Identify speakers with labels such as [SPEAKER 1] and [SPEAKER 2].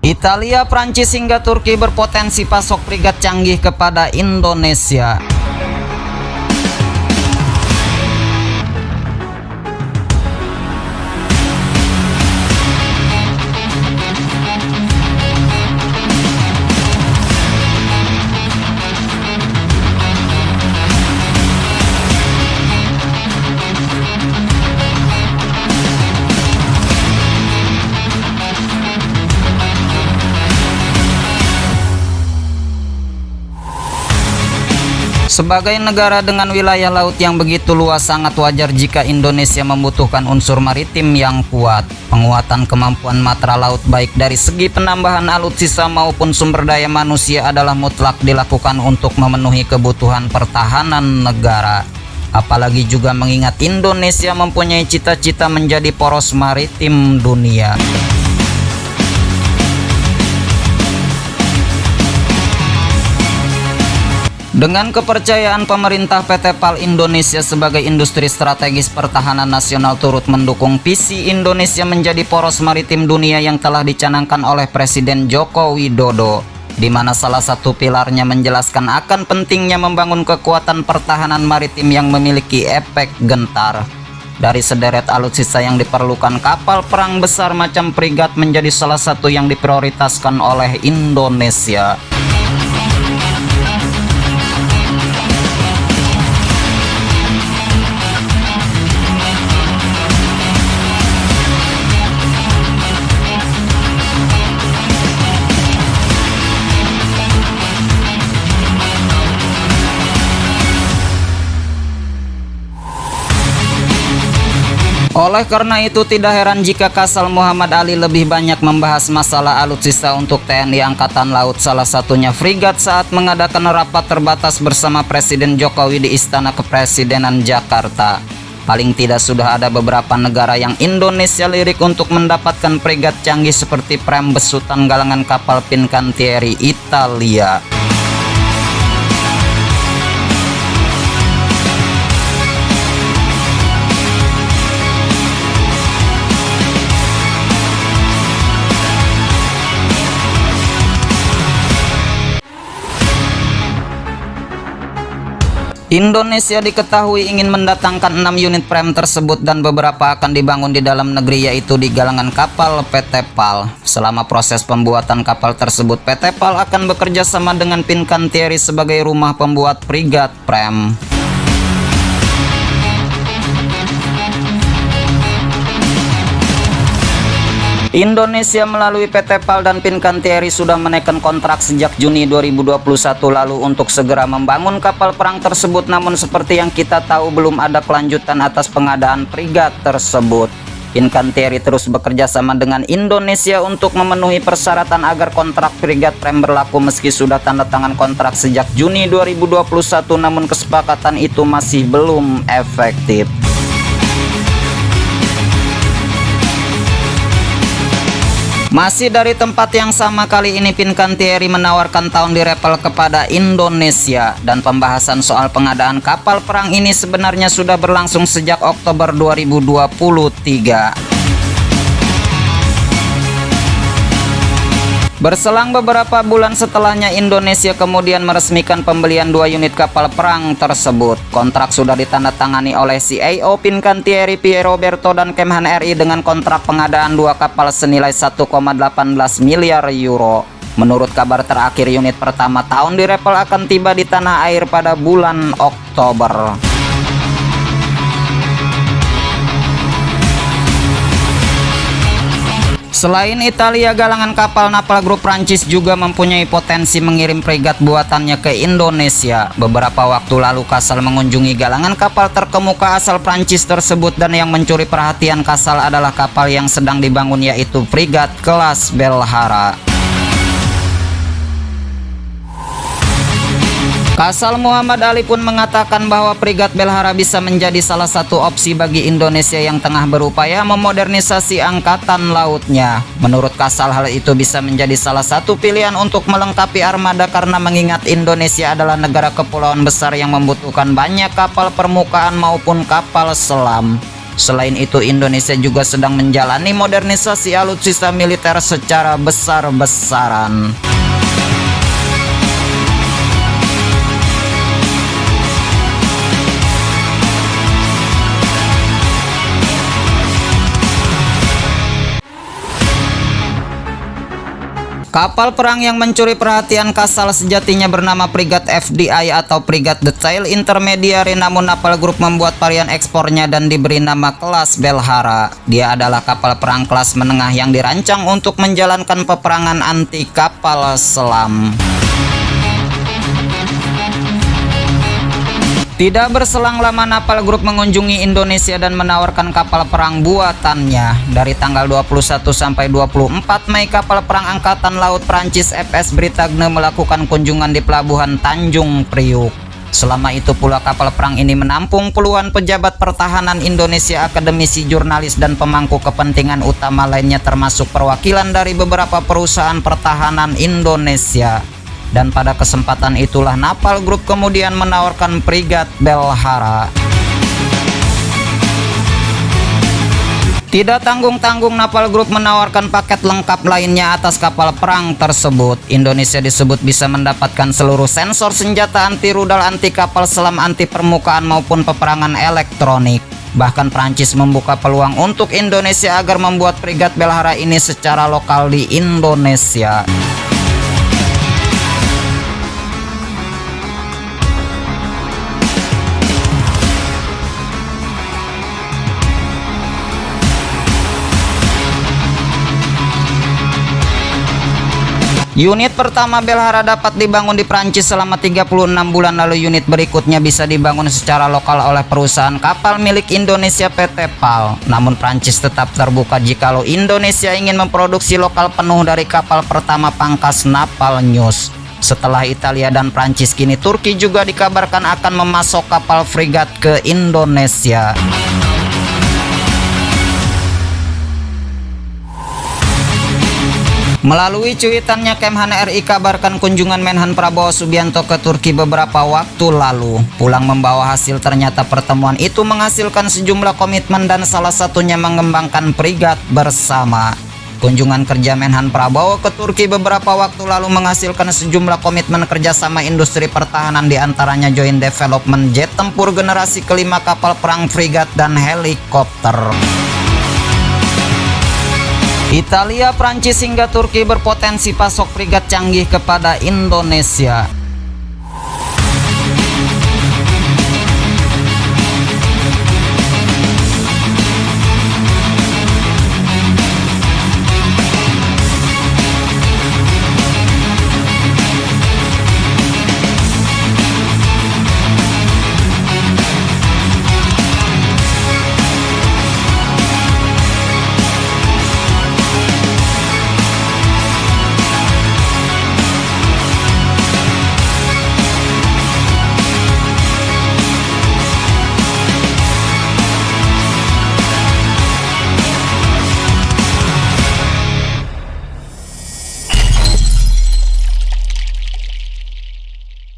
[SPEAKER 1] Italia, Prancis hingga Turki berpotensi pasok frigat canggih kepada Indonesia. Sebagai negara dengan wilayah laut yang begitu luas, sangat wajar jika Indonesia membutuhkan unsur maritim yang kuat. Penguatan kemampuan matra laut baik dari segi penambahan alutsista maupun sumber daya manusia adalah mutlak dilakukan untuk memenuhi kebutuhan pertahanan negara. Apalagi juga mengingat Indonesia mempunyai cita-cita menjadi poros maritim dunia. Dengan kepercayaan pemerintah, PT PAL Indonesia sebagai industri strategis pertahanan nasional turut mendukung visi Indonesia menjadi poros maritim dunia yang telah dicanangkan oleh Presiden Joko Widodo, di mana salah satu pilarnya menjelaskan akan pentingnya membangun kekuatan pertahanan maritim yang memiliki efek gentar. Dari sederet alutsista yang diperlukan, kapal perang besar macam frigat menjadi salah satu yang diprioritaskan oleh Indonesia. Oleh karena itu, tidak heran jika Kasal Muhammad Ali lebih banyak membahas masalah alutsista untuk TNI Angkatan Laut, salah satunya frigat, saat mengadakan rapat terbatas bersama Presiden Jokowi di Istana Kepresidenan Jakarta. Paling tidak sudah ada beberapa negara yang Indonesia lirik untuk mendapatkan frigat canggih seperti Prem besutan galangan kapal Fincantieri Italia. Indonesia diketahui ingin mendatangkan 6 unit Prem tersebut dan beberapa akan dibangun di dalam negeri, yaitu di galangan kapal PT PAL. Selama proses pembuatan kapal tersebut, PT PAL akan bekerja sama dengan Fincantieri sebagai rumah pembuat frigat Prem. Indonesia melalui PT PAL dan Fincantieri sudah menaikkan kontrak sejak Juni 2021 lalu untuk segera membangun kapal perang tersebut, namun seperti yang kita tahu belum ada kelanjutan atas pengadaan frigat tersebut. Fincantieri terus bekerja sama dengan Indonesia untuk memenuhi persyaratan agar kontrak frigat Prem berlaku meski sudah tanda tangan kontrak sejak Juni 2021, namun kesepakatan itu masih belum efektif. Masih dari tempat yang sama, kali ini Fincantieri menawarkan tahun direpel kepada Indonesia, dan pembahasan soal pengadaan kapal perang ini sebenarnya sudah berlangsung sejak Oktober 2023. Berselang beberapa bulan setelahnya, Indonesia kemudian meresmikan pembelian 2 unit kapal perang tersebut. Kontrak sudah ditandatangani oleh CEO Fincantieri Pierroberto dan Kemhan RI dengan kontrak pengadaan 2 kapal senilai 1,18 miliar euro. Menurut kabar terakhir, unit pertama tahun direpel akan tiba di tanah air pada bulan Oktober. Selain Italia, galangan kapal Naval Group Prancis juga mempunyai potensi mengirim frigat buatannya ke Indonesia. Beberapa waktu lalu Kasal mengunjungi galangan kapal terkemuka asal Prancis tersebut, dan yang mencuri perhatian Kasal adalah kapal yang sedang dibangun, yaitu frigat kelas Belhara. Kasal Muhammad Ali pun mengatakan bahwa frigat Belhara bisa menjadi salah satu opsi bagi Indonesia yang tengah berupaya memodernisasi angkatan lautnya. Menurut Kasal, hal itu bisa menjadi salah satu pilihan untuk melengkapi armada karena mengingat Indonesia adalah negara kepulauan besar yang membutuhkan banyak kapal permukaan maupun kapal selam. Selain itu, Indonesia juga sedang menjalani modernisasi alutsista militer secara besar-besaran. Kapal perang yang mencuri perhatian Kasal sejatinya bernama Frigate FDI atau Frigate Detail Intermediary, namun Napal Group membuat varian ekspornya dan diberi nama kelas Belhara. Dia adalah kapal perang kelas menengah yang dirancang untuk menjalankan peperangan anti kapal selam. Tidak berselang lama, Napal Group mengunjungi Indonesia dan menawarkan kapal perang buatannya. Dari tanggal 21 sampai 24 Mei, kapal perang Angkatan Laut Prancis FS Bretagne melakukan kunjungan di Pelabuhan Tanjung Priuk. Selama itu pula kapal perang ini menampung puluhan pejabat pertahanan Indonesia, akademisi, jurnalis, dan pemangku kepentingan utama lainnya, termasuk perwakilan dari beberapa perusahaan pertahanan Indonesia. Dan pada kesempatan itulah Napal Group kemudian menawarkan Frigate Belhara. Tidak tanggung-tanggung, Napal Group menawarkan paket lengkap lainnya atas kapal perang tersebut. Indonesia disebut bisa mendapatkan seluruh sensor senjata anti rudal, anti kapal selam, anti permukaan maupun peperangan elektronik. Bahkan Prancis membuka peluang untuk Indonesia agar membuat Frigate Belhara ini secara lokal di Indonesia. Unit pertama Belhara dapat dibangun di Prancis selama 36 bulan, lalu unit berikutnya bisa dibangun secara lokal oleh perusahaan kapal milik Indonesia PT PAL. Namun Prancis tetap terbuka jikalau Indonesia ingin memproduksi lokal penuh dari kapal pertama pangkas Napal News. Setelah Italia dan Prancis, kini Turki juga dikabarkan akan memasok kapal frigat ke Indonesia. Melalui cuitannya, Kemhan RI kabarkan kunjungan Menhan Prabowo Subianto ke Turki beberapa waktu lalu. Pulang membawa hasil, ternyata pertemuan itu menghasilkan sejumlah komitmen dan salah satunya mengembangkan Frigate bersama. Kunjungan kerja Menhan Prabowo ke Turki beberapa waktu lalu menghasilkan sejumlah komitmen kerjasama industri pertahanan, diantaranya joint development jet tempur generasi kelima, kapal perang frigat, dan helikopter. Italia, Prancis hingga Turki berpotensi pasok frigat canggih kepada Indonesia.